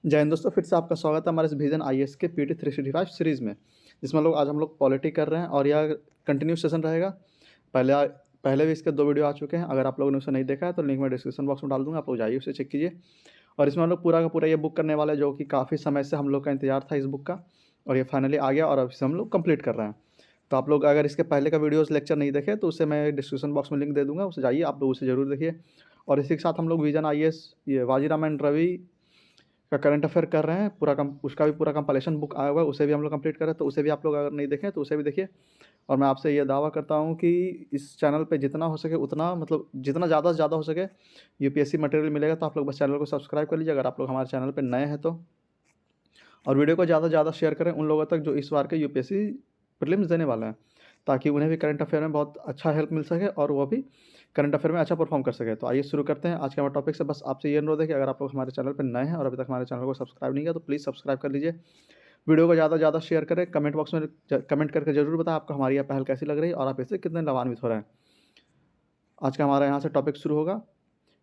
जय हिंद दोस्तों, फिर से आपका स्वागत है हमारे इस विजन आईएएस के पीटी 365 सीरीज़ में, जिसमें आज हम लोग पॉलिटी कर रहे हैं और यह कंटिन्यू सेशन रहेगा। पहले भी इसके 2 वीडियो आ चुके हैं। अगर आप लोगों ने उसे नहीं देखा है तो लिंक मैं डिस्क्रिप्शन बॉक्स में डाल दूँगा, आप लोग जाइए उसे चेक कीजिए। और इसमें हम लोग पूरा का पूरा ये बुक करने वाले हैं, जो कि काफ़ी समय से हम लोग का इंतजार था इस बुक का, और ये फाइनली आ गया और अब इसे हम लोग कंप्लीट कर रहे हैं। तो आप लोग अगर इसके पहले का वीडियोज़ लेक्चर नहीं देखे तो उसे मैं डिस्क्रिप्शन बॉक्स में लिंक दे दूँगा, उसे जाइए आप लोग उसे ज़रूर देखिए। और इसी के साथ हम लोग विजन आईएएस ये वाजीराम एंड रवि का करंट अफेयर कर रहे हैं, उसका भी पूरा कंपाइलेशन बुक आया हुआ है, उसे भी हम लोग कंप्लीट कर रहे हैं। तो उसे भी आप लोग अगर नहीं देखें तो उसे भी देखिए। और मैं आपसे ये दावा करता हूँ कि इस चैनल पे जितना हो सके उतना, मतलब जितना ज़्यादा से ज़्यादा हो सके यूपीएससी मटेरियल मिलेगा। तो आप लोग बस चैनल को सब्सक्राइब कर लीजिए अगर आप लोग हमारे चैनल पर नए हैं तो, और वीडियो को ज़्यादा से ज़्यादा शेयर करें उन लोगों तक जो इस बार के यूपीएससी प्रीलिम्स देने वाले हैं, ताकि उन्हें भी करंट अफेयर में बहुत अच्छा हेल्प मिल सके और वो भी करंट अफेयर में अच्छा परफॉर्म कर सके। तो आइए शुरू करते हैं आज के हमारे टॉपिक से। बस आपसे ये अनुरोध है कि अगर आप लोग हमारे चैनल पर नए हैं और अभी तक हमारे चैनल को सब्सक्राइब नहीं किया तो प्लीज़ सब्सक्राइब कर लीजिए। वीडियो को ज़्यादा से ज़्यादा शेयर करें, कमेंट बॉक्स में कमेंट करके जरूर बताएं आपको हमारी यह पहल कैसी लग रही है और आप इससे कितने लाभान्वित हो रहे हैं। आज का हमारा यहाँ से टॉपिक शुरू होगा,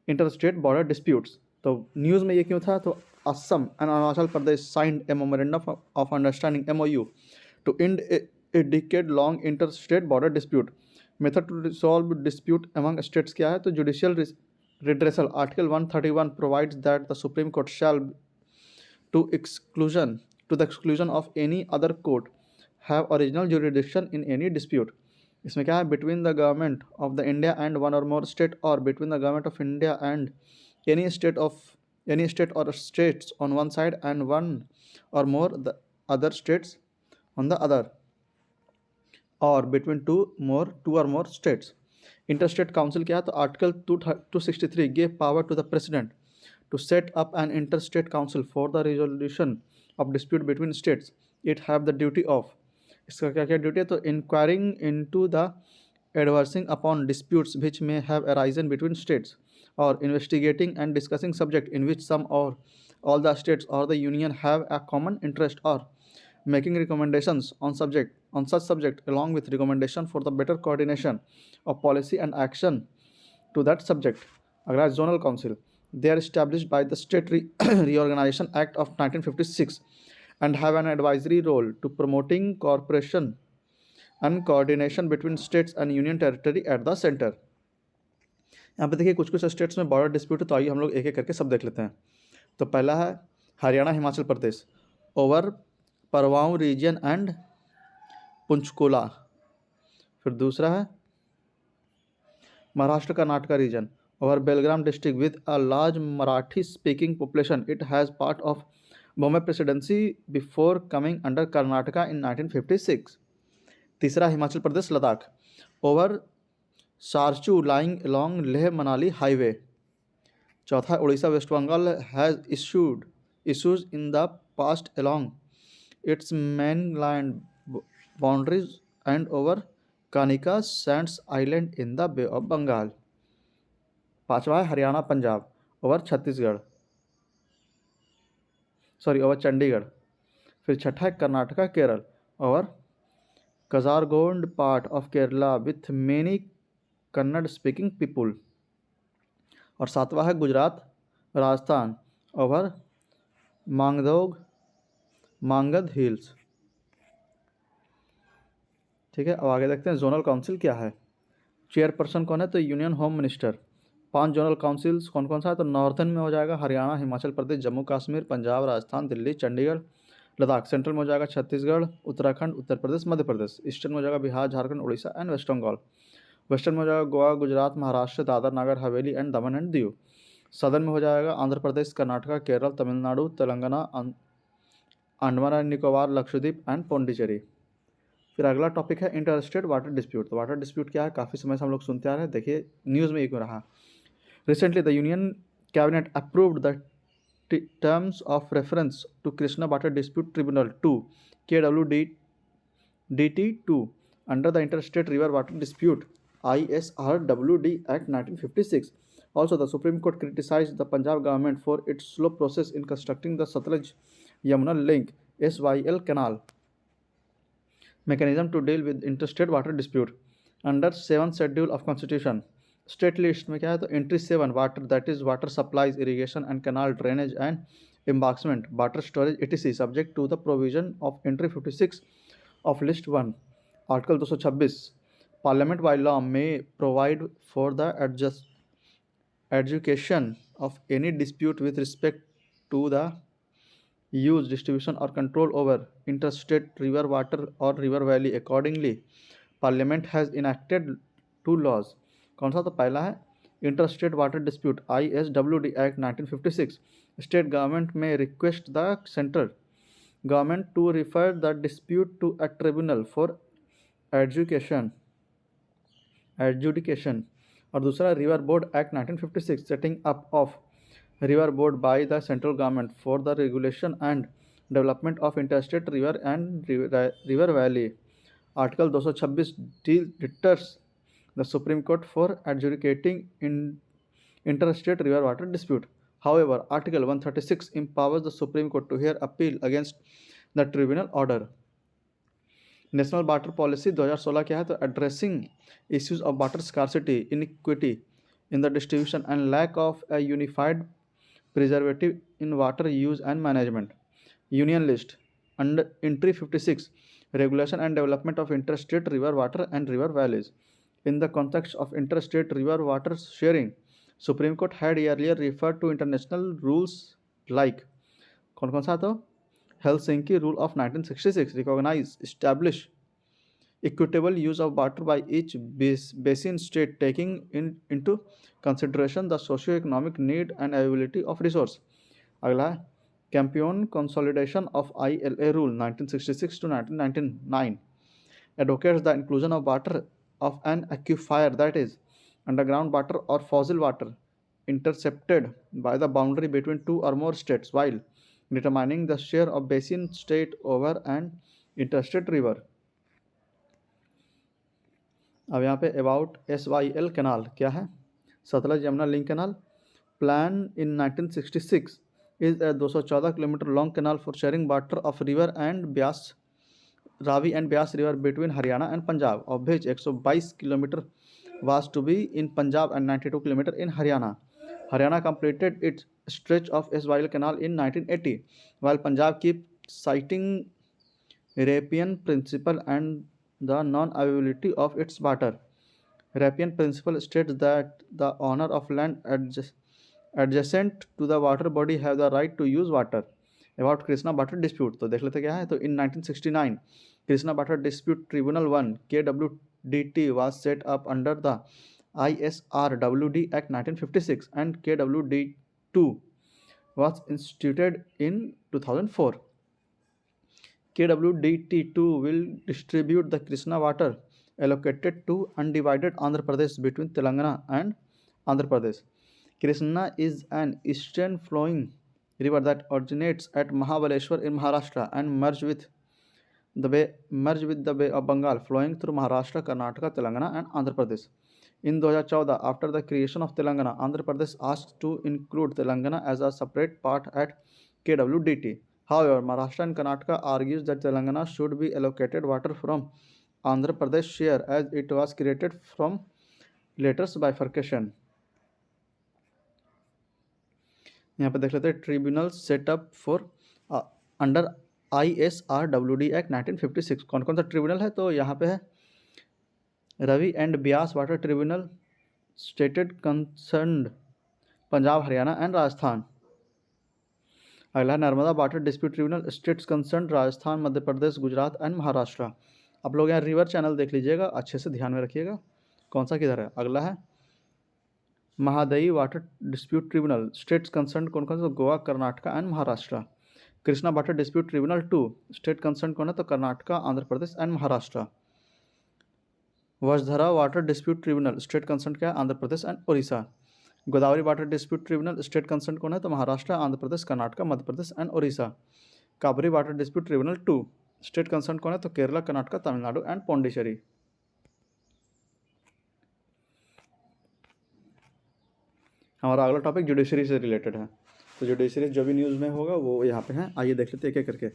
इंटर स्टेट बॉर्डर डिस्प्यूट्स। तो न्यूज़ में ये क्यों था, तो Assam and Arunachal Pradesh signed A memorandum of understanding MOU to end a decade-long interstate border dispute. Method to resolve dispute among states क्या है, तो judicial redressal. Article 131 provides that the Supreme Court shall, to the exclusion of any other court, have original jurisdiction in any dispute. इसमें क्या है, between the government of the India and one or more state, or between the government of India and any state or states on one side and one or more the other states on the other, or between two or more states. Interstate council क्या है, तो article 263 give power to the president to set up an interstate council for the resolution of dispute between states. It have the duty of, इसका क्या क्या duty है, तो inquiring into the adversing upon disputes which may have arisen between states, or investigating and discussing subject in which some or all the states or the union have a common interest, or making recommendations on such subject along with recommendation for the better coordination of policy and action to that subject. अगला zonal council, they are established by the state reorganization act of 1956 and have an advisory role to promoting cooperation and coordination between states and union territory at the center. यहाँ पे देखिए कुछ कुछ states में border dispute है, तो आइए हम लोग एक एक करके सब देख लेते हैं। तो पहला है Haryana Himachal Pradesh over Parwanoo region and Panchkula. फिर दूसरा है Maharashtra Karnataka region over Belgaum district with a large Marathi speaking population. It has part of Bombay presidency before coming under Karnataka in 1956। तीसरा Himachal Pradesh Ladakh over Sarchu lying along Leh Manali highway. चौथा Orissa west Bengal has issues in the past along its mainland boundaries and over Kanika Sands Island in the Bay of Bengal. पांचवा है Haryana Punjab over over Chandigarh. फिर छठा है Karnataka Kerala over Kasaragod part of Kerala with many Kannada speaking people. और सातवां है Gujarat Rajasthan over Mangarh hills. ठीक है, अब आगे देखते हैं जोनल काउंसिल क्या है। चेयरपर्सन कौन है, तो union home minister. 5 zonal councils कौन कौन सा है, तो नॉर्थन में हो जाएगा हरियाणा हिमाचल प्रदेश जम्मू कश्मीर पंजाब राजस्थान दिल्ली चंडीगढ़ लद्दाख। सेंट्रल में हो जाएगा छत्तीसगढ़ उत्तराखंड उत्तर प्रदेश मध्य प्रदेश। ईस्टर्न में हो जाएगा बिहार झारखंड उड़ीसा एंड वेस्ट बंगाल। वेस्टर्न में हो जाएगा Goa Gujarat Maharashtra Dadar Nagar Haveli and Daman and Diu. Southern में हो जाएगा आंध्र प्रदेश कर्नाटका केरल तमिलनाडु तेलंगाना अंडमान एंड निकोबार लक्षद्वीप एंड पौंडीचेरी। फिर अगला टॉपिक है इंटर स्टेट वाटर डिस्प्यूट। तो वाटर डिस्प्यूट क्या है, काफ़ी समय से हम लोग सुनते आ रहे हैं। देखिए न्यूज़ में ये क्यों रहा, recently the union cabinet approved the terms of reference to Krishna water dispute tribunal 2 KWDT2 under the inter state river water dispute ISRWD Act 1956. Also, the Supreme Court criticized the Punjab government for its slow process in constructing the Satluj Yamuna Link SYL canal mechanism to deal with interstate water dispute under 7th schedule of constitution. State list में क्या है, तो entry 7 water that is water supplies irrigation and canal drainage and embankment, water storage, etc., subject to the provision of entry 56 of list 1. Article 226. Parliament by law may provide for the adjudication of any dispute with respect to the use, distribution, or control over interstate river water or river valley. Accordingly, Parliament has enacted two laws. कौन सा? तो पहला है interstate water dispute ISWD act 1956. State government may request the central government to refer the dispute to a tribunal for adjudication. और दूसरा river board act 1956 setting up of river board by the central government for the regulation and development of interstate river and river valley. Article 226 deters the Supreme Court for adjudicating interstate river water dispute. However, Article 136 empowers the Supreme Court to hear appeal against the tribunal order. National water policy 2016 क्या है? तो addressing issues of water scarcity, inequity in the distribution and lack of a unified preservative in water use and management. Union list under entry 56 regulation and development of interstate river water and river valleys. In the context of interstate river water sharing, Supreme Court had earlier referred to international rules like कौन कौन सा? तो Helsinki Rule of 1966 recognize establish equitable use of water by each basin state taking into consideration the socio-economic need and availability of resource. अगला है Campion Consolidation of ILA Rule 1966 to 1999 advocates the inclusion of water of an aquifer, that is underground water or fossil water intercepted by the boundary between two or more states while determining the share of basin state over an interstate river. अब यहाँ पे about SYL canal क्या है? Sutlej Yamuna link canal plan in 1966 is a 214 kilometre long canal for sharing water of river and Beas Ravi and Beas river between Haryana and Punjab of which 122 kilometre was to be in Punjab and 92 kilometer in Haryana. Haryana completed its stretch of SYL canal in 1980 while Punjab keep citing Ripon principle and the non-availability of its water. Ripon principle states that the owner of land adjacent to the water body have the right to use water. About Krishna water dispute तो देख लेते क्या है? तो in 1969 Krishna water dispute tribunal 1 KWDT was set up under the ISRWD Act 1956 and KWD2 was instituted in 2004. KWDT2 will distribute the Krishna water allocated to undivided Andhra Pradesh between Telangana and Andhra Pradesh. Krishna is an eastern flowing river that originates at Mahabaleshwar in Maharashtra and merged with the Bay of Bengal, flowing through Maharashtra, Karnataka, Telangana and Andhra Pradesh. In 2014, after the creation of Telangana, Andhra Pradesh asked to include Telangana as a separate part at KWDT. However, Maharashtra and Karnataka argues that Telangana should be allocated water from Andhra Pradesh share as it was created from later bifurcation. यहाँ पे देख लेते हैं tribunal setup for under ISRWD act 1956. कौन कौन सा tribunal है? तो यहाँ पे है Ravi and Beas water tribunal, stated concerned Punjab, Haryana and Rajasthan. अगला Narmada water dispute tribunal, states concerned Rajasthan, Madhya Pradesh, Gujarat and Maharashtra. आप लोग यहाँ रिवर चैनल देख लीजिएगा, अच्छे से ध्यान में रखिएगा कौन सा किधर है. अगला है Mahadayi water dispute tribunal, states concern कौन कौन सा? Goa, Karnataka and Maharashtra. Krishna water dispute tribunal 2, state concern कौन है? तो Karnataka, Andhra Pradesh and Maharashtra. Vansadhara water dispute tribunal, state concern क्या है? Andhra Pradesh and Orissa. Godavari water dispute tribunal, state concern कौन है? तो Maharashtra, Andhra Pradesh, Karnataka, Madhya Pradesh and Orissa. Cauvery water dispute tribunal 2, state concern कौन है? तो केरला, कर्नाटका, तमिलनाडु एंड पौंडीचेरी. हमारा अगला टॉपिक जुडिशरी से रिलेटेड है. तो जुडिशरी जो भी न्यूज़ में होगा वो यहाँ पे है. आइए देख लेते हैं एक एक करके.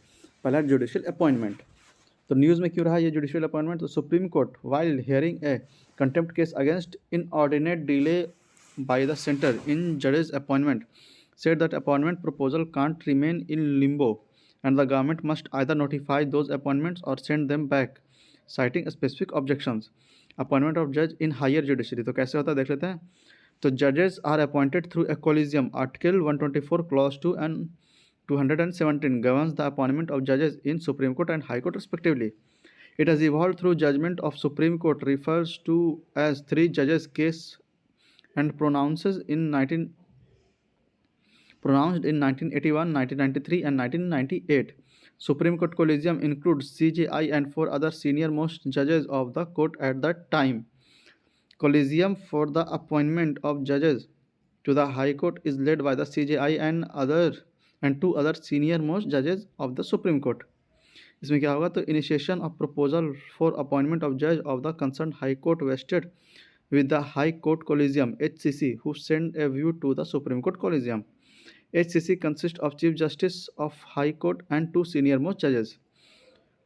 पहला जुडिशियल अपॉइंटमेंट. तो न्यूज़ में क्यों रहा ये जुडिशियल अपॉइंटमेंट? तो supreme court while hearing a contempt case against inordinate delay by the centre in जजेस appointment said that appointment proposal can't remain in limbo and the government must either notify those appointments or send them back, citing specific objections. Appointment of judge in higher judiciary, तो कैसे होता है देख लेते हैं. तो judges are appointed through a collegium. Article 124 clause 2 and 217 governs the appointment of judges in Supreme Court and High Court respectively. It has evolved through judgment of Supreme Court refers to as three judges case and pronounced in 1981, 1993 and 1998. Supreme Court Collegium includes CJI and four other senior most judges of the court at that time. Collegium for the appointment of judges to the High Court is led by the CJI and two other senior most judges of the Supreme Court. इसमें क्या होगा, तो initiation of proposal for appointment of जज of the concern high court vested with the High Court Collegium (HCC), who send a view to the Supreme Court Collegium. HCC consists of Chief Justice of High Court and two senior-most judges.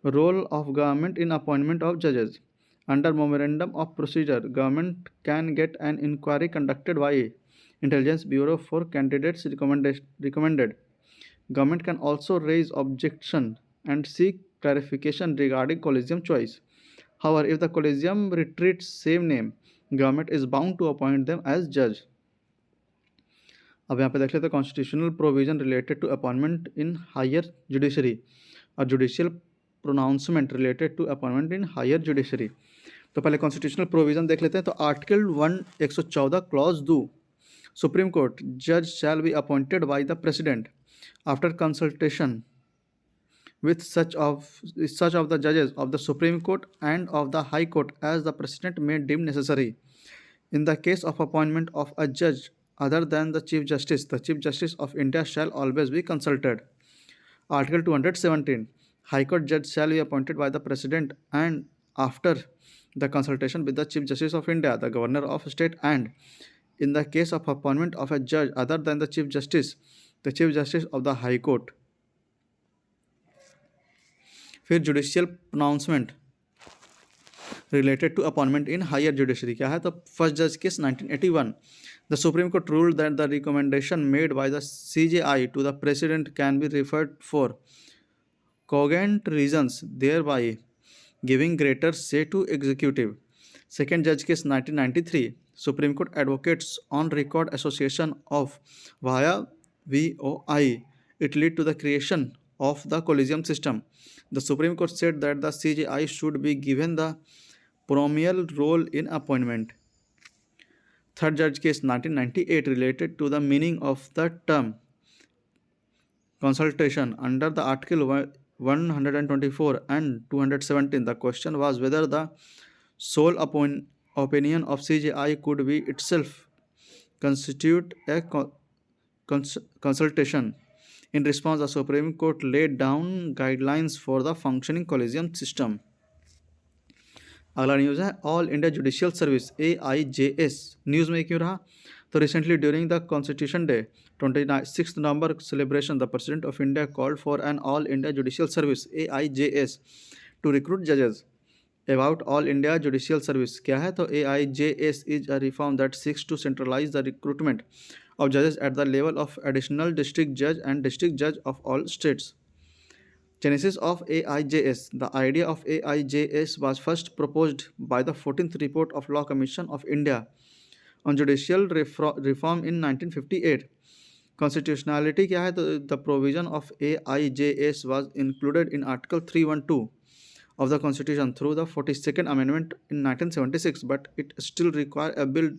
Role of government in appointment of judges. Under Memorandum of Procedure, government can get an inquiry conducted by Intelligence Bureau for candidates recommended. Government can also raise objection and seek clarification regarding collegium choice. However, if the collegium retreats same name, government is bound to appoint them as judge. अब यहाँ पे देख लेते हैं constitutional provision related to appointment in higher judiciary और judicial pronouncement related to appointment in higher judiciary. तो पहले constitutional provision देख लेते हैं. तो आर्टिकल 114 क्लॉज 2, सुप्रीम कोर्ट जज shall be appointed by the president after consultation with such of the judges of the Supreme Court and of the High Court as the President may deem necessary. In the case of appointment of a judge other than the Chief Justice of India shall always be consulted. Article 217. High Court judge shall be appointed by the President and after the consultation with the Chief Justice of India, the Governor of State, and in the case of appointment of a judge other than the Chief Justice of the High Court. फिर judicial pronouncement related to appointment in higher judiciary क्या है. तो first जज case 1981, the supreme court ruled that the recommendation made by the CJI to the president can be referred for cogent reasons, thereby giving greater say to executive. Second judge case 1993, Supreme Court advocates on record association of via VOI. It led to the creation of the collegium system. The Supreme Court said that the CJI should be given the prominent role in appointment. Third judge case 1998 related to the meaning of the term consultation under the Article 124 and 217. The question was whether the sole opinion of CJI could be itself constitute a consultation. In response, the Supreme Court laid down guidelines for the functioning collegium system. अगला news है all India judicial service AIJS. News में क्यों रहा, तो recently during the constitution day 26 November celebration the president of India called for an all India judicial service AIJS to recruit जजेस. About all India judicial service क्या है, तो AIJS is a reform that seeks to centralise the recruitment of judges at the level of additional district judge and district judge of all states. Genesis of AIJS. The idea of AIJS was first proposed by the 14th report of Law Commission of India on judicial reform in 1958. Constitutionality क्या है, तो the provision of AIJS was included in Article 312 of the Constitution through the 42nd Amendment in 1976, but it still requires a bill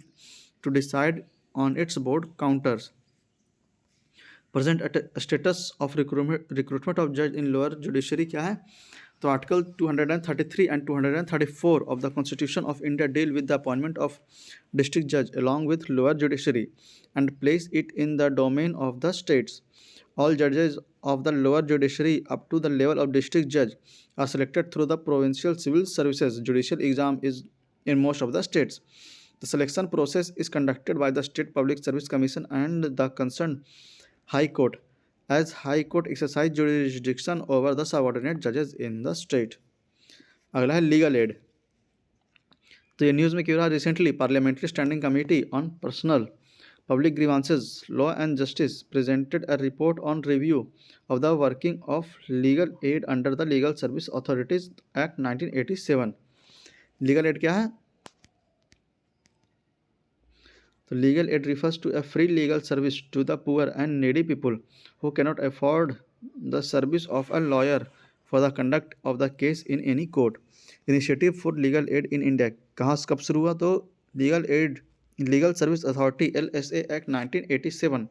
to decide on its board counters. Present status of recruitment of judge in lower judiciary क्या है, तो article 233 and 234 of the Constitution of India deal with the appointment of district judge along with lower judiciary and place it in the domain of the states. All judges of the lower judiciary up to the level of district judge are selected through the provincial civil services judicial exam is in most of the states. The selection process is conducted by the State Public Service Commission and the concerned High Court, as High Court exercise jurisdiction over the subordinate judges in the state. अगला है legal aid. तो ये news में क्यों रहा, recently parliamentary standing committee on personal Public Grievances, Law and Justice presented a report on review of the working of legal aid under the Legal Service Authorities Act 1987. Legal aid क्या है? So legal aid refers to a free legal service to the poor and needy people who cannot afford the service of a lawyer for the conduct of the case in any court. Initiative for legal aid in India कहाँ से कब शुरू हुआ? तो Legal Service Authority LSA Act 1987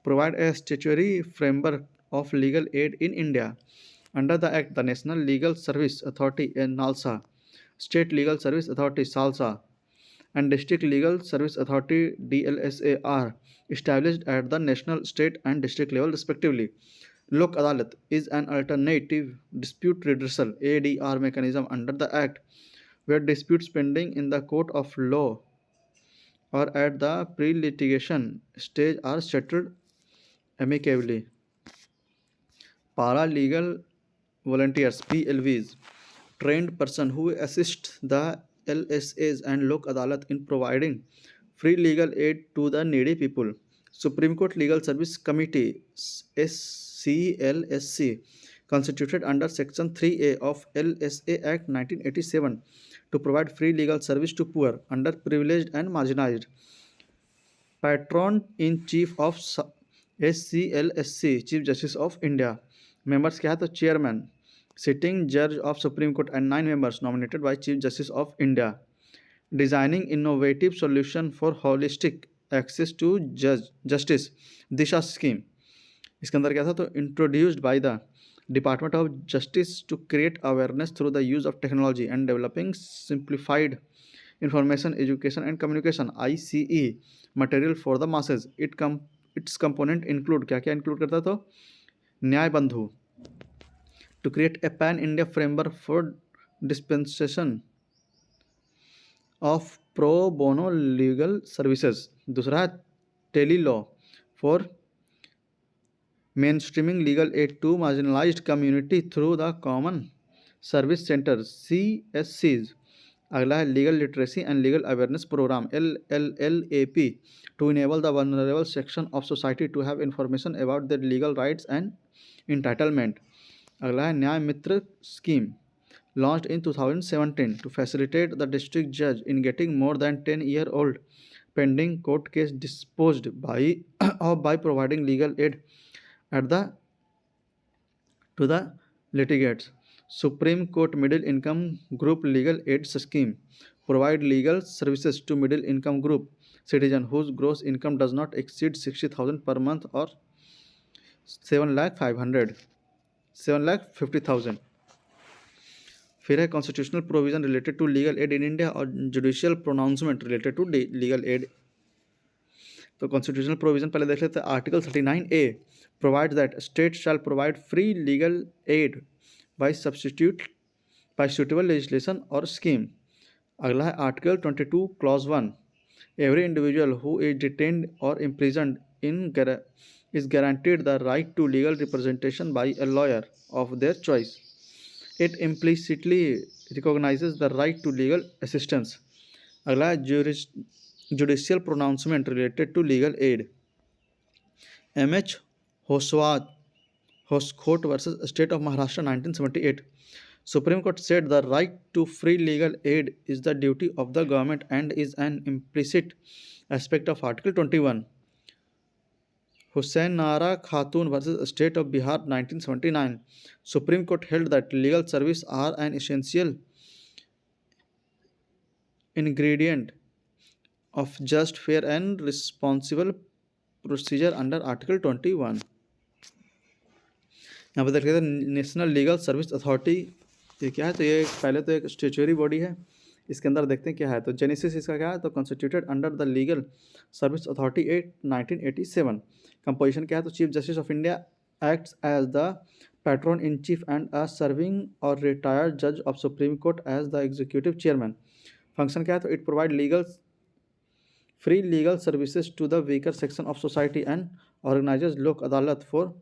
provide a statutory framework of legal aid in India. Under the Act, the National Legal Service Authority (NALSA), State Legal Service Authority (SALSA), and District Legal Service Authority (DLSA) are established at the national, state, and district level, respectively. Lok Adalat is an alternative dispute redressal (ADR) mechanism under the Act, where disputes pending in the court of law or at the pre-litigation stage are settled amicably. Paralegal volunteers (PLVs), trained person who assist the LSAs and Lok Adalat in providing free legal aid to the needy people. Supreme Court Legal Service Committee SCLSC, constituted under Section 3A of LSA Act 1987 to provide free legal service to poor, underprivileged and marginalized. Patron-in-Chief of SCLSC, Chief Justice of India. Members क्या है? तो chairman, sitting जज of supreme court and 9 members nominated by Chief Justice of India. Designing innovative solution for holistic access to justice, Disha scheme. इसके अंदर क्या था? तो introduced by the department of justice to create awareness through the use of technology and developing simplified information education and communication ICE material for the masses. Its component include क्या क्या include करता? तो Nyaya Bandhu, to create a pan India framework for dispensation of pro bono legal services. दूसरा है tele law for mainstreaming legal aid to marginalised community through the common service centre CSCs. अगला है legal literacy and legal awareness programme LLAP to enable the vulnerable section of society to have information about their legal rights and entitlement. अगला है Nyaya Mitra scheme, launched in 2017 to facilitate the district judge in getting more than 10-year-old pending court case disposed by by providing legal aid at the to the litigants. Supreme Court Middle Income Group Legal Aid Scheme provide legal services to middle income group citizen whose gross income does not exceed 60,000 per month or 7,50,000. फिर है constitutional provision related to legal aid in India और judicial pronouncement related to legal aid. तो constitutional provision पहले देख लेते हैं. Article 39A provide that state shall provide free legal aid by suitable legislation और scheme. अगला है article 22 clause 1. Every individual who is detained और imprisoned is guaranteed the right to legal representation by a lawyer of their choice. It implicitly recognizes the right to legal assistance. अगला है judicial pronouncement related to legal aid. MH Hoskot versus State of Maharashtra 1978. Supreme Court said the right to free legal aid is the duty of the government and is an implicit aspect of Article 21. Hussain Nara Khatun versus State of Bihar 1979. Supreme Court held that legal services are an essential ingredient of just, fair and responsible procedure under Article 21. यहाँ पर देख रहे थे national legal service authority. ये क्या है? तो ये पहले तो एक स्टेचुअरी बॉडी है. इसके अंदर देखते हैं क्या है. तो जेनेसिस इसका क्या है? तो constituted under the legal service authority act 1987. Composition क्या है? तो chief justice of India acts as the patron in chief and a serving और रिटायर्ड जज of supreme court as the executive chairman. Function क्या है? तो it provide free legal services to the weaker section of society and organises Lok Adalat for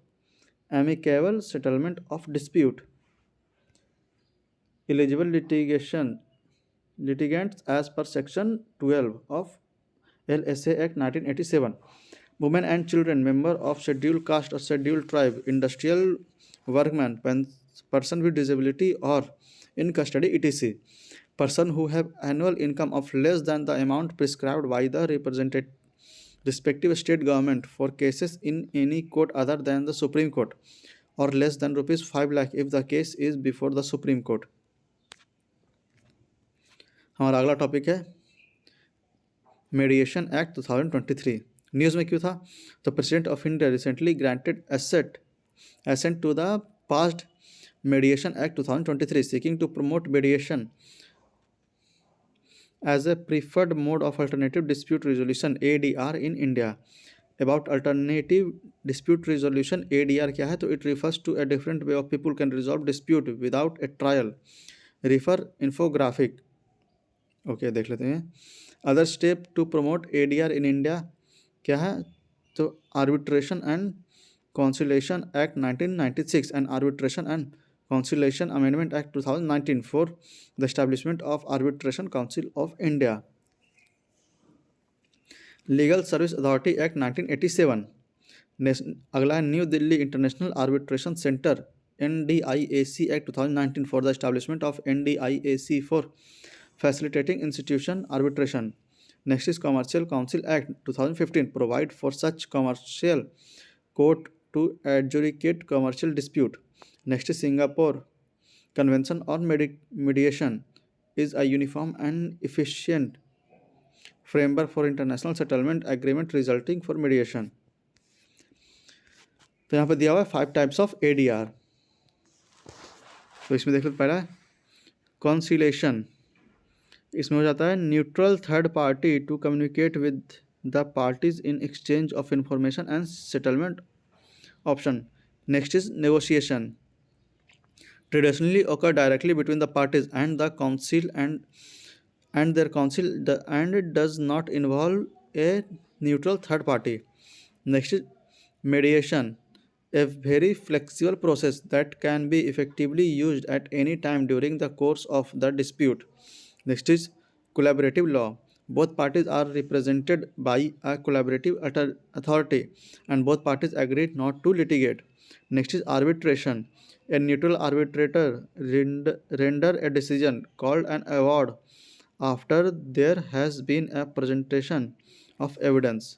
amicable settlement of dispute. Eligible litigants as per section 12 of LSA Act 1987. Women and children, member of scheduled caste or scheduled tribe, industrial workman, person with disability or in custody, etc. Person who have annual income of less than the amount prescribed by the respective state government for cases in any court other than the Supreme Court, or less than rupees 5 lakh if the case is before the Supreme Court. हमारा अगला topic है mediation act 2023. News में क्यों था? तो president of India recently granted assent to the passed Mediation Act 2023 seeking to promote mediation as a preferred mode of alternative dispute resolution ADR in India. About alternative dispute resolution ADR क्या है? तो it refers to a different way of people can resolve dispute without a trial. Refer infographic. Okay देख लेते हैं. Other step to promote ADR in India क्या है? तो arbitration and conciliation act 1996 and arbitration and conciliation amendment act 2019 for the establishment of arbitration council of India. Legal service authority act 1987. अगला है New Delhi international arbitration centre NDIAC act 2019 for the establishment of NDIAC for facilitating institution arbitration. Next is Commercial Council Act 2015 provide for such commercial court to adjudicate commercial dispute. Next is Singapore Convention on Mediation is a uniform and efficient framework for international settlement agreement resulting for mediation. तो यहाँ पर दिया हुआ है 5 types of ADR. तो इसमें देख लो पहला है conciliation. इसमें हो जाता है neutral third party to communicate with the parties in exchange of information and settlement option. Next is negotiation. Traditionally occur directly between the parties and the council and their council and it does not involve a neutral third party. Next is mediation, a very flexible process that can be effectively used at any time during the course of the dispute. Next is collaborative law. Both parties are represented by a collaborative authority and both parties agreed not to litigate. Next is arbitration. A neutral arbitrator render a decision called an award after there has been a presentation of evidence.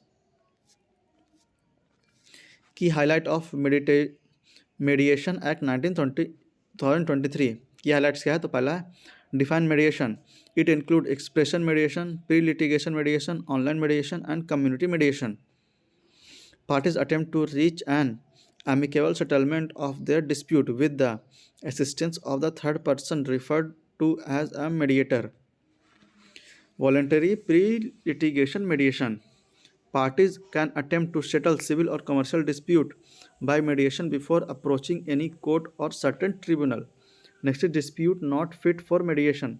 Key highlight of Mediation Act 2023. Key highlights क्या है? तो पहला है define mediation. It includes expression mediation, pre-litigation mediation, online mediation, and community mediation. Parties attempt to reach an amicable settlement of their dispute with the assistance of the third person referred to as a mediator. Voluntary pre-litigation mediation. Parties can attempt to settle civil or commercial dispute by mediation before approaching any court or certain tribunal. Next is dispute not fit for mediation.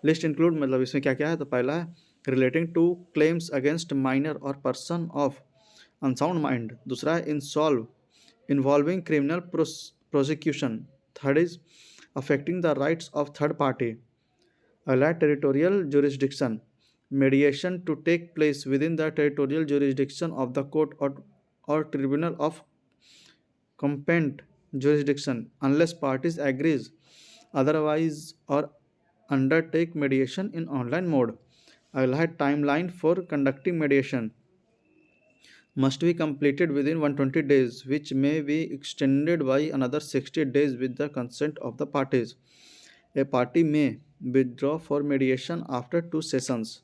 List include मतलब इसमें क्या क्या है? तो पहला है relating to claims against minor और person of unsound mind. दूसरा है involve involving criminal prosecution. Third is affecting the rights of third party. अगला है territorial jurisdiction. Mediation to take place within the territorial jurisdiction of the court और tribunal of competent jurisdiction unless parties agrees otherwise or undertake mediation in online mode. अगला है timeline for conducting mediation must be completed within 120 days which may be extended by another 60 days with the consent of the parties. A party may withdraw for mediation after 2 sessions.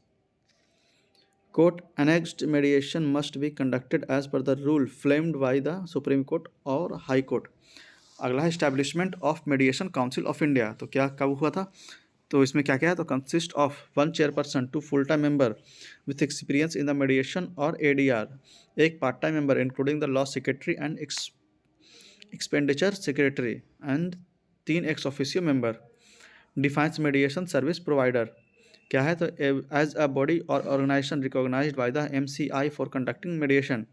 Court annexed mediation must be conducted as per the rule framed by the Supreme Court or High Court. अगला है establishment of मेडिएशन council of India. तो क्या कब हुआ था? तो इसमें क्या क्या है? तो consist of 1 chairperson, 2 full time member with experience in the mediation और ADR, 1 part time member including the law secretary and expenditure secretary and 3 ex officio member. Defines mediation service provider क्या है? तो एज अ बॉडी और organisation recognised by the MCI for conducting mediation.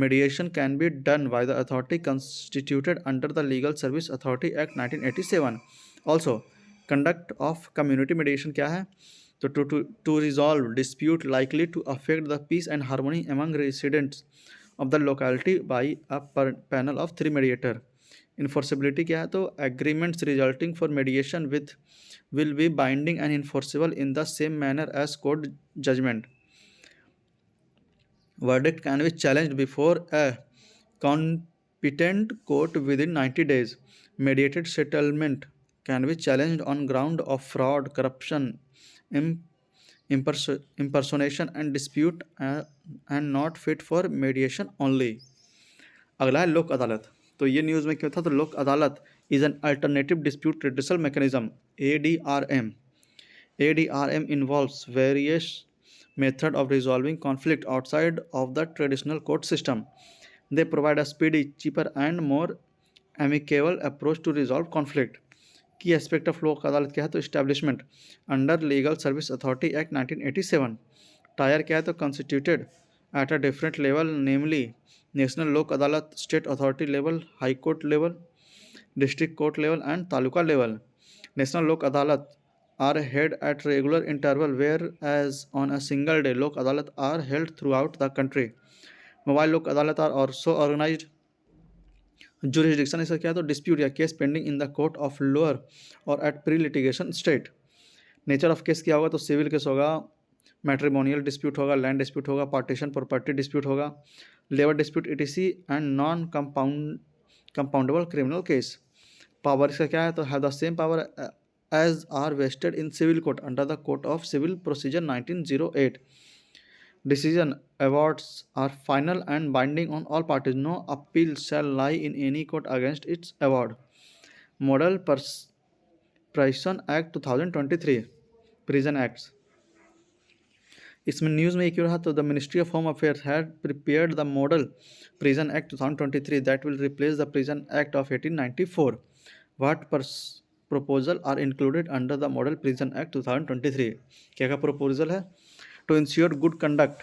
Mediation can be done by the authority constituted under the Legal Service Authority Act 1987. Also, conduct of community mediation क्या है? तो to resolve dispute likely to affect the peace and harmony among residents of the locality by a panel of 3 mediator. Enforceability क्या है, तो agreements resulting for mediation with will be binding and enforceable in the same manner as court judgment. Verdict can be challenged before a competent court within 90 days. Mediated settlement can be challenged on ground of fraud, corruption, impersonation and dispute and not fit for mediation only. अगला है लोक अदालत। तो ये news में क्या था, तो लोक अदालत is an alternative dispute redressal mechanism, ADRM. ADRM involves various method of resolving conflict outside of the traditional court system. They provide a speedy, cheaper and more amicable approach to resolve conflict. की aspect of लोक अदालत क्या है, तो establishment under legal service authority act 1987. Tyre क्या है, तो constituted at a different level, namely national लोक अदालत, state authority level, high court level, district court level and taluka level. National लोक अदालत are held at regular interval, whereas on a single day lok adalat are held throughout the country. Mobile lok adalat are also organized. Jurisdiction इसका क्या है, तो dispute या case pending in the court of lower और at pre litigation state. Nature of case क्या होगा, तो civil case होगा, मैट्रिमोनियल डिस्प्यूट होगा, लैंड डिस्प्यूट होगा, पार्टीशन प्रॉपर्टी डिस्प्यूट होगा, labour dispute ETC and non compoundable criminal case. Power इसका क्या है, तो have the same power as are vested in civil court under the Code of Civil Procedure 1908. Decision awards are final and binding on all parties. No appeal shall lie in any court against its award. Model Prison Act 2023, Prison Acts. इसमें news में एक रहा, तो the ministry of home affairs had prepared the model prison act 2023 that will replace the prison act of 1894. What proposal are included under the model prison act 2023. क्या का proposal है, to ensure good conduct.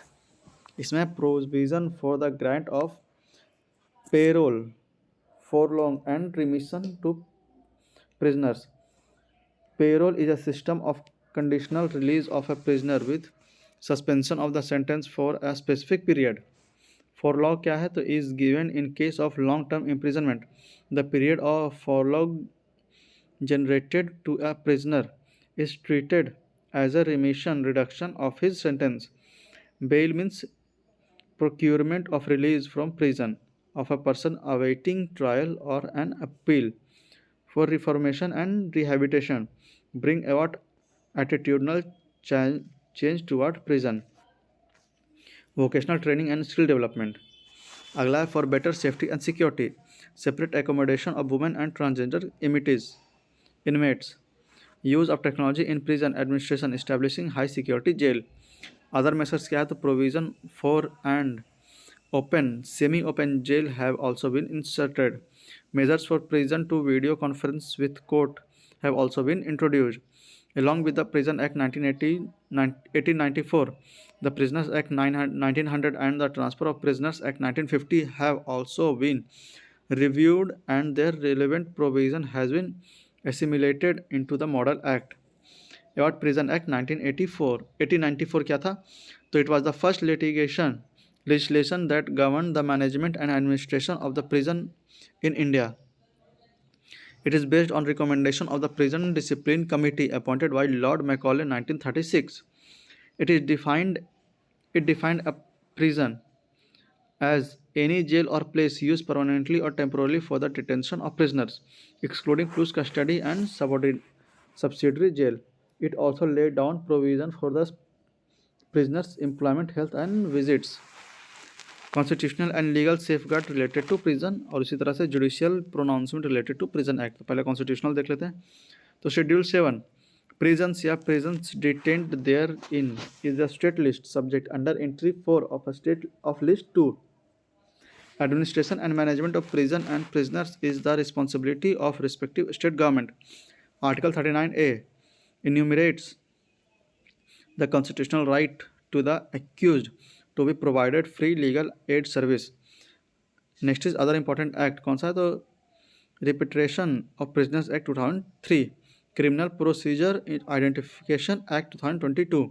इसमें provision for the grant of parole, furlough and remission to prisoners. Parole is a system of conditional release of a prisoner with suspension of the sentence for a specific period. Furlough क्या है, तो is given in case of long term imprisonment. The period of furlough generated to a prisoner is treated as a reduction of his sentence. Bail means procurement of release from prison of a person awaiting trial or an appeal for reformation and rehabilitation. Bring about attitudinal change toward prison. Vocational training and skill development. अगला है for better safety and security. Separate accommodation of women and transgender inmates. Use of technology in prison administration, establishing high security jail. Other measures क्या है, तो provision for and open semi open jail have also been inserted. Measures for prison to video conference with court have also been introduced. Along with the Prison Act 1894, the Prisoners Act 1900 and the Transfer of Prisoners Act 1950 have also been reviewed and their relevant provision has been assimilated into the Model Act. About Prison Act 1984. 1894 क्या था, तो it was the first legislation that governed the management and administration of the prison in India. It is based on recommendation of the Prison Discipline Committee appointed by Lord Macaulay 1936. It defined a prison as any jail or place used permanently or temporarily for the detention of prisoners, excluding close custody and subsidiary jail. It also laid down provision for the prisoners' employment, health and visits. Constitutional and legal safeguard related to prison, और इसी तरह से judicial pronouncement related to prison act. तो पहले constitutional देख लेते हैं. तो शेड्यूल 7, प्रिजन्स या prisons detained therein is the state list subject under entry 4 of a state of list 2. Administration and management of prison and prisoners is the responsibility of respective state government. Article 39A enumerates the constitutional right to the accused to be provided free legal aid service. Next is other important act. कौन सा है, तो Repatriation of Prisoners Act 2003. Criminal procedure identification act 2022।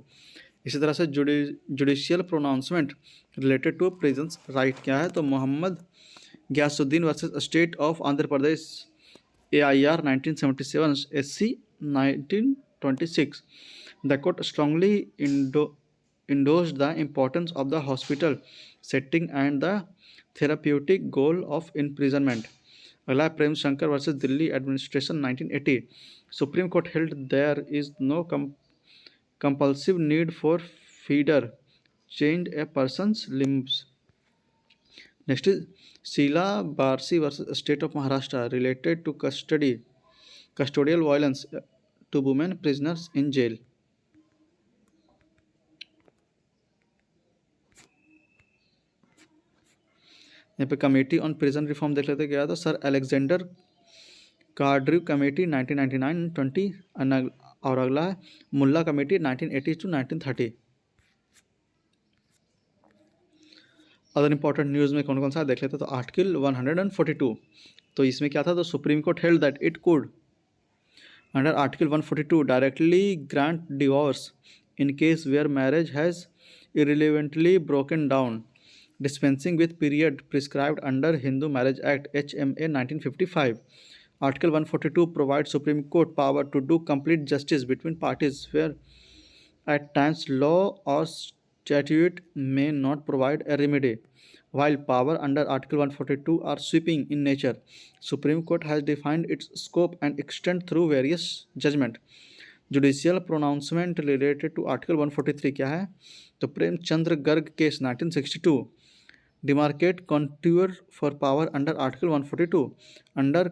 इसी तरह से judicial pronouncement related to prisons right क्या है, तो Mohammad Ghayasuddin versus state of Andhra Pradesh AIR 1977 SC 1926। The court strongly endorsed the importance of the hospital setting and the therapeutic goal of imprisonment। अगला है Prem Shankar versus Delhi administration 1980। Supreme court held there is no compulsive need for feeder change a person's limbs। Next is Sheila Barsi versus State of Maharashtra related to custodial violence to women prisoners in jail। यहाँ पे committee on prison reform देख लेते क्या था, sir Alexander कार्ड्रिव committee 1999-20 और अगला है Mulla committee 1980 to 1930। Other important news में कौन कौन सा देख लेते तो आर्टिकल 142, तो इसमें क्या था, तो supreme court held that it could under article 142 directly grant divorce in case where marriage has irrelevantly broken down, dispensing with period prescribed under Hindu Marriage Act HMA 1955। Article 142 provides Supreme Court power to do complete justice between parties where at times law or statute may not provide a remedy। While power under Article 142 are sweeping in nature, Supreme Court has defined its scope and extent through various judgment। Judicial pronouncement related to article 143 क्या है, तो Premchandra Garg case 1962 demarcate contour for power under article 142 under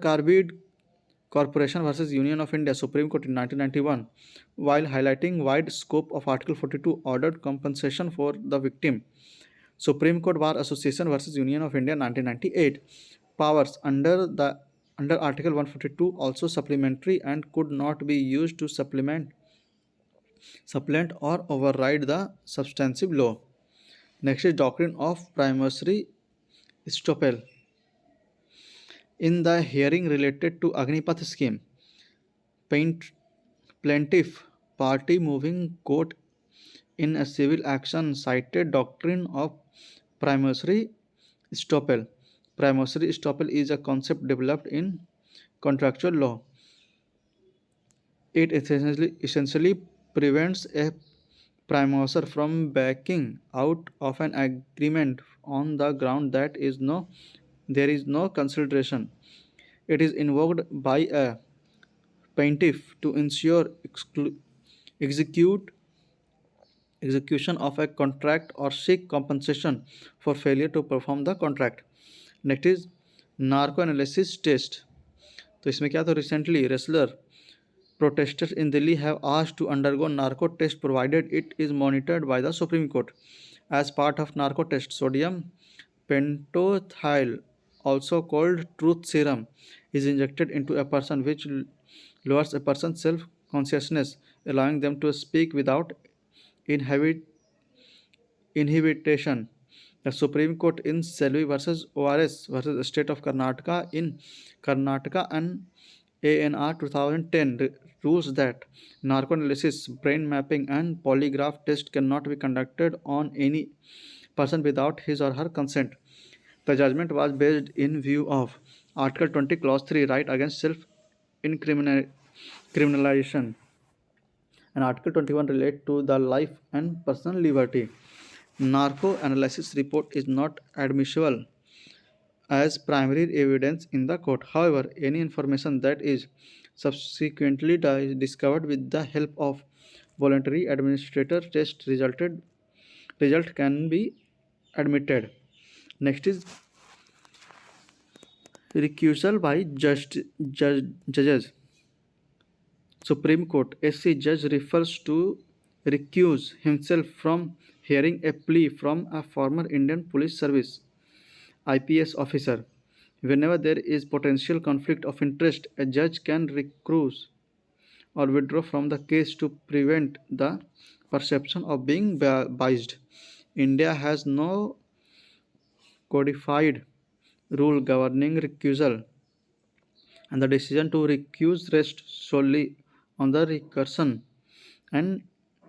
Carbide corporation versus union of India supreme court in 1991 while highlighting wide scope of article 42 ordered compensation for the victim। Supreme Court Bar Association versus Union of India 1998 powers under article 142 also supplementary and could not be used to supplant or override the substantive law। Next is doctrine of primacy estoppel। In the hearing related to Agnipath scheme, plaintiff party moving court in a civil action cited doctrine of primacy estoppel। Primacy estoppel is a concept developed in contractual law। It essentially prevents a primacer from backing out of an agreement on the ground that there is no consideration। It is invoked by a plaintiff to ensure execution of a contract or seek compensation for failure to perform the contract। Next is narco analysis test, तो इसमें क्या था, recently wrestler protesters in Delhi have asked to undergo narco test provided it is monitored by the Supreme Court। As part of narco test, sodium pentothal, also called truth serum, is injected into a person which lowers a person's self-consciousness, allowing them to speak without inhibition। The Supreme Court in Selvi versus ORS versus State of Karnataka in Karnataka and ANR 2010 rules that narcoanalysis, brain mapping, and polygraph test cannot be conducted on any person without his or her consent। The judgment was based in view of Article 20, Clause 3, right against self-criminalization, and Article 21 relate to the life and personal liberty। Narco analysis report is not admissible as primary evidence in the court। However, any information that is subsequently discovered with the help of voluntary administrator test result can be admitted। Next is recusal by judges। Supreme Court SC judge refers to recuse himself from hearing a plea from a former Indian Police Service IPS officer। Whenever there is potential conflict of interest, a judge can recuse or withdraw from the case to prevent the perception of being biased। India has no codified rule governing recusal, and the decision to recuse rests solely on the recursion and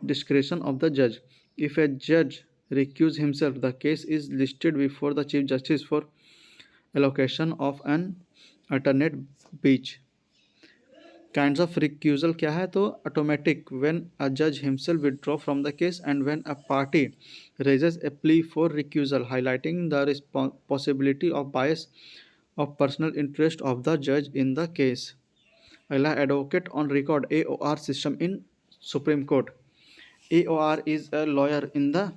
discretion of the judge. If a judge recuses himself, the case is listed before the Chief Justice for allocation of an alternate bench. Kinds of recusal क्या है तो automatic when a judge himself withdraw from the case and when a party raises a plea for recusal highlighting the possibility of bias of personal interest of the judge in the case. अगला advocate on record AOR system in Supreme Court. AOR is a lawyer in the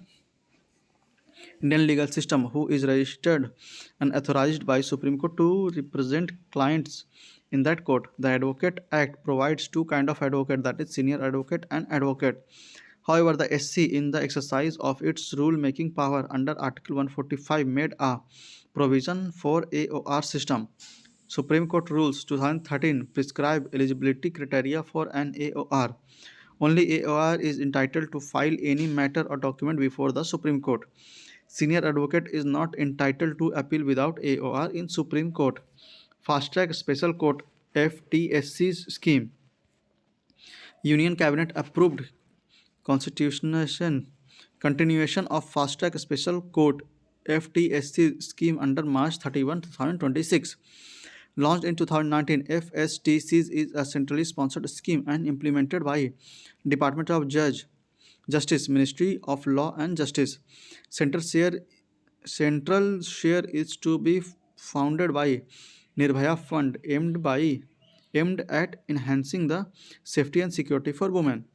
Indian legal system who is registered and authorized by Supreme Court to represent clients in that court. The Advocate Act provides two kinds of advocate, that is senior advocate and advocate. However, the SC in the exercise of its rule-making power under Article 145 made a provision for AOR system. Supreme Court rules 2013 prescribe eligibility criteria for an AOR. Only AOR is entitled to file any matter or document before the Supreme Court. Senior advocate is not entitled to appeal without AOR in Supreme Court. Fast Track Special Court FTSC's scheme. Union Cabinet approved continuation of Fast Track Special Court FTSC scheme under March 31, 2026. Launched in 2019, FSTC is a centrally sponsored scheme and implemented by Department of Justice, Ministry of Law and Justice. Central share is to be founded by Nirbhaya Fund aimed at enhancing the safety and security for women.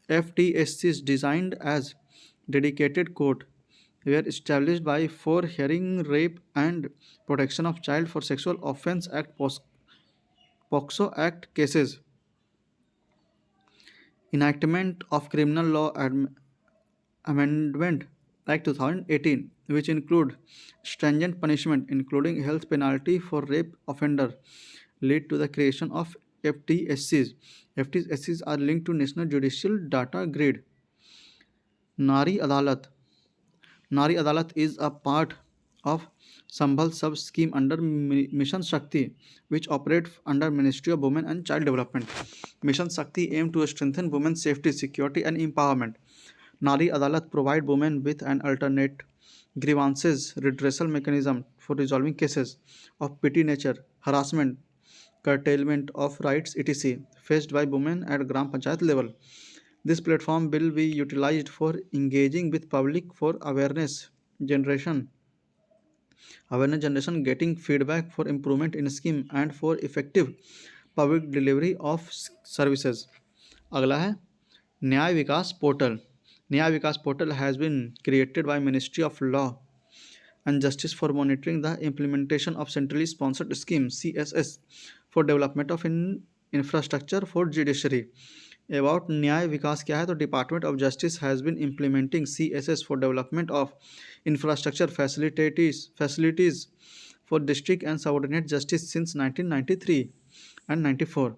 FTSC is designed as dedicated court were established by for hearing rape and protection of child for sexual offense act POXO Act cases. Enactment of Criminal Law Amendment Act 2018, which include stringent punishment including health penalty for rape offender, lead to the creation of FTSCs. FTSCs are linked to National Judicial Data Grid. Nari Adalat. Nari Adalat is a part of Sambhal sub-scheme under Mission Shakti, which operates under Ministry of Women and Child Development. Mission Shakti aims to strengthen women's safety, security and empowerment. Nari Adalat provide women with an alternate grievances redressal mechanism for resolving cases of petty nature, harassment, curtailment of rights, etc. faced by women at Gram Panchayat level. This platform will be utilized for engaging with public for awareness generation, getting feedback for improvement in scheme and for effective public delivery of services. अगला है न्याय विकास portal. न्याय विकास portal has been created by Ministry of Law and Justice for monitoring the implementation of centrally sponsored scheme CSS for development of infrastructure for judiciary. About न्याय विकास क्या है तो Department of Justice has been implementing CSS for development of infrastructure facilities for district and subordinate justice since 1993 and 94.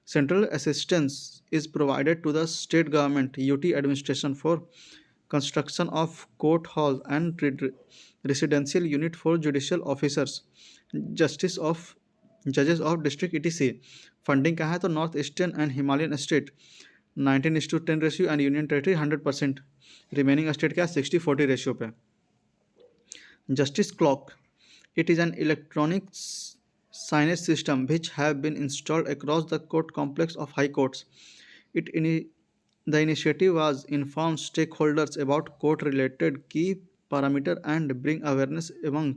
Central assistance is provided to the state government UT administration for construction of court hall and residential unit for judicial officers, judges of district etc. Funding का है तो north eastern and Himalayan state 19:10 ratio and union territory 100%. Remaining state क्या 60-40 ratio पे. Justice clock. It is an electronic signage system which have been installed across the court complex of high courts. The initiative was inform stakeholders about court-related key parameter and bring awareness among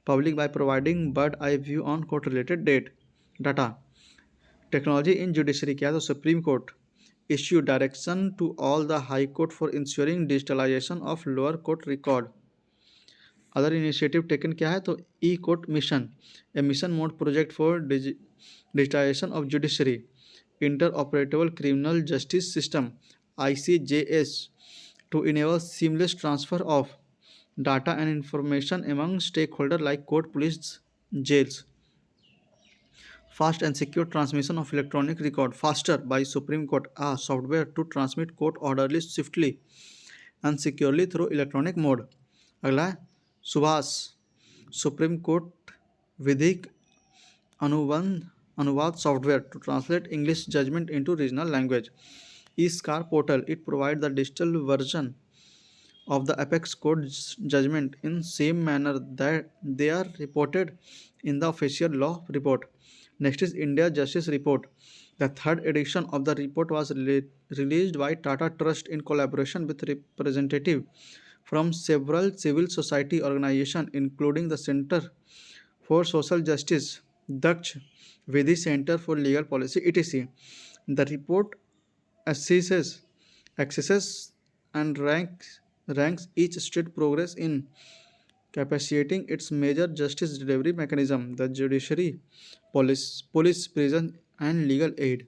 public by providing bird eye view on court-related data. Technology in judiciary क्या है तो Supreme Court issue direction to all the high court for ensuring digitalization of lower court record. Other initiative taken क्या है तो e court mission a mission mode project for digitisation of judiciary interoperable criminal justice system ICJS to enable seamless transfer of data and information among stakeholders like court, police, jails. Fast and secure transmission of electronic record faster by Supreme Court a software to transmit court orders swiftly and securely through electronic mode. अगला है Subhash supreme court विधिक अनुवाद software to translate English judgement into regional language. E-SCAR portal, it provides the digital version of the apex court judgment in same manner that they are reported in the official law report. Next is India Justice Report. The third edition of the report was released by Tata Trust in collaboration with representatives from several civil society organizations, including the Center for Social Justice, Daksh, Vidhi Center for Legal Policy, etc. The report assesses and ranks each state progress in capacitating its major justice delivery mechanism, the judiciary, police, prison, and legal aid.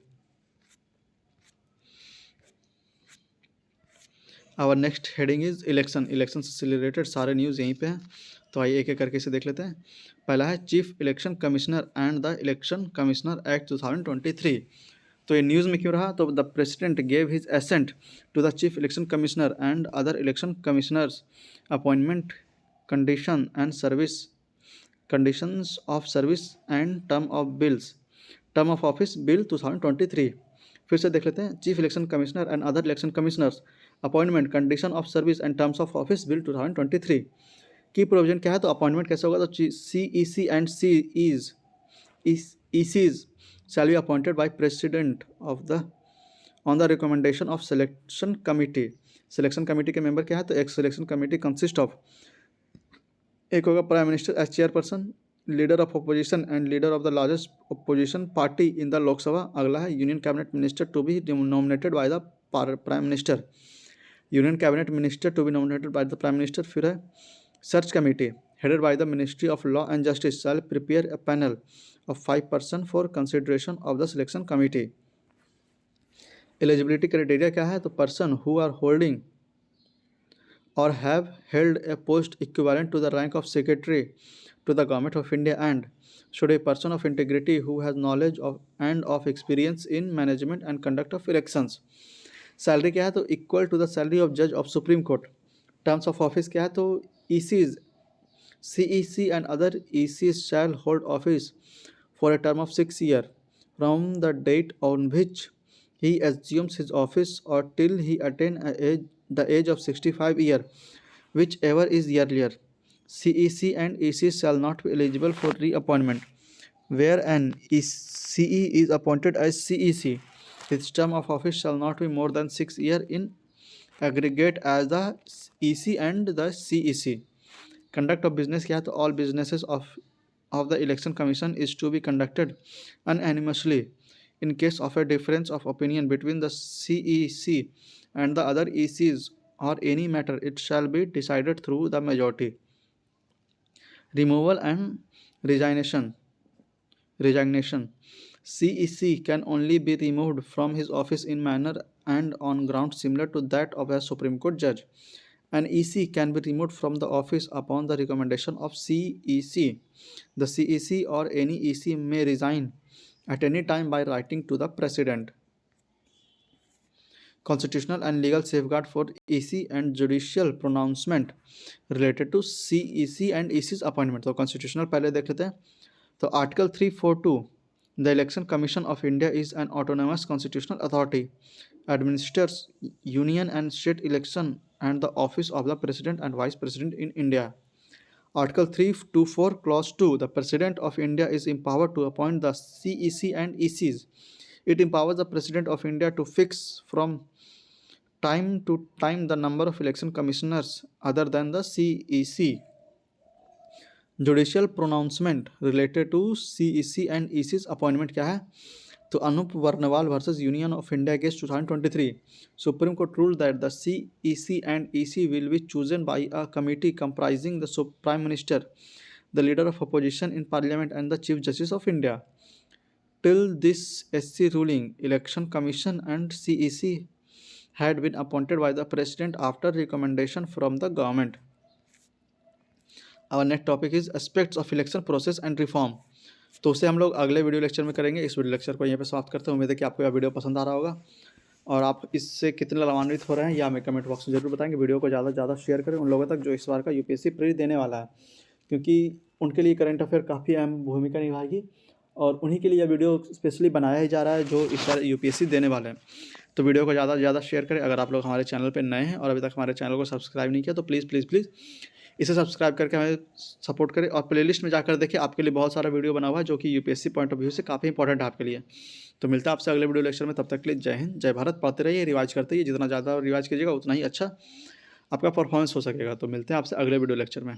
Our next heading is election से रिलेटेड सारे news यहीं पे हैं, तो आइए एक एक करके इसे देख लेते हैं. पहला है chief election commissioner and the election commissioner act 2023. तो ये न्यूज़ में क्यों रहा? तो the president gave his assent to the chief election commissioner and other election commissioners appointment condition and service conditions of service and term of office bill 2023. फिर से देख लेते हैं. Chief election commissioner and other election commissioners appointment condition of service and terms of office bill 2023 की provision क्या है? तो appointment कैसे होगा? तो CEC and CECs shall be appointed by president of the on the recommendation of selection committee. Selection committee के member क्या है? तो एक सिलेक्शन कमेटी कंसिस्ट ऑफ, एक होगा prime minister as chairperson, leader of opposition and leader of the largest opposition party in the Lok Sabha. अगला है union cabinet minister to be nominated by the prime minister. Union cabinet minister to be nominated by the prime minister. फिर है search committee headed by the Ministry of Law and Justice shall prepare a panel of 5 persons for consideration of the selection committee. Eligibility criteria क्या है? तो person who are holding or have held a post equivalent to the rank of secretary to the government of India and should a person of integrity who has knowledge of and of experience in management and conduct of elections. Salary क्या है? तो equal to the salary of judge of Supreme Court. Terms of office क्या है? तो ECs CEC and other ECs shall hold office for a term of 6 years from the date on which he assumes his office or till he attain the age of 65 years, whichever is earlier. CEC and ECs shall not be eligible for reappointment. Where an CE is appointed as CEC, his term of office shall not be more than 6 years in aggregate as the EC and the CEC. Conduct of business क्या है? तो all businesses of the election commission is to be conducted unanimously. In case of a difference of opinion between the CEC and the other ECs or any matter, it shall be decided through the majority. Removal and resignation. CEC can only be removed from his office in manner and on grounds similar to that of a Supreme Court judge. An EC can be removed from the office upon the recommendation of CEC. The CEC or any EC may resign at any time by writing to the President. Constitutional and legal safeguard for EC and judicial pronouncement related to CEC and EC's appointment. तो constitutional पहले देख लेते हैं. तो Article 342, the Election Commission of India is an autonomous constitutional authority, administers union and state election and the office of the President and Vice President in India. Article 324, Clause 2, the President of India is empowered to appoint the CEC and ECs. It empowers the President of India to fix from time to time the number of election commissioners other than the CEC. Judicial pronouncement related to CEC and EC's appointment क्या है? तो Anoop Baranwal versus union of India case 2023. Supreme court ruled that the CEC and EC will be chosen by a committee comprising the Prime Minister, the Leader of Opposition in Parliament and the Chief Justice of India. Till this SC ruling, Election Commission and CEC had been appointed by the President after recommendation from the government. Our next topic is aspects of election process and reform. तो उसे हम लोग अगले video lecture में करेंगे. इस video lecture को यहीं पे समाप्त करते हैं. उम्मीद है कि आपको यह वीडियो पसंद आ रहा होगा और आप इससे कितने लाभान्वित हो रहे हैं या हमें कमेंट बॉक्स में जरूर बताएंगे. वीडियो को ज़्यादा से ज़्यादा शेयर करें उन लोगों तक जो इस बार का UPSC प्री देने वाला है, क्योंकि उनके लिए करंट अफेयर काफ़ी अहम भूमिका निभाएगी और उन्हीं के लिए यह वीडियो स्पेशली बनाया ही जा रहा है जो इस बार यूपीएससी देने वाले हैं। तो वीडियो को ज़्यादा से ज़्यादा शेयर करें। अगर आप लोग हमारे चैनल पे नए हैं और अभी तक हमारे चैनल को सब्सक्राइब नहीं किया तो प्लीज़ प्लीज़ प्लीज़ इसे सब्सक्राइब करके हमें सपोर्ट करें। और प्लेलिस्ट में जाकर देखिए, आपके लिए बहुत सारा वीडियो बना हुआ है जो कि यूपीएससी पॉइंट ऑफ व्यू से काफ़ी इंपॉर्टेंट है आपके लिए। तो मिलता है आपसे अगले वीडियो लेक्चर में। तब तक के लिए जय हिंद, जय भारत। पढ़ते रहिए, रिवाइज करते रहिए। जितना ज़्यादा रिवाइज कीजिएगा उतना ही अच्छा आपका परफॉर्मेंस हो सकेगा। तो मिलते हैं आपसे अगले वीडियो लेक्चर में।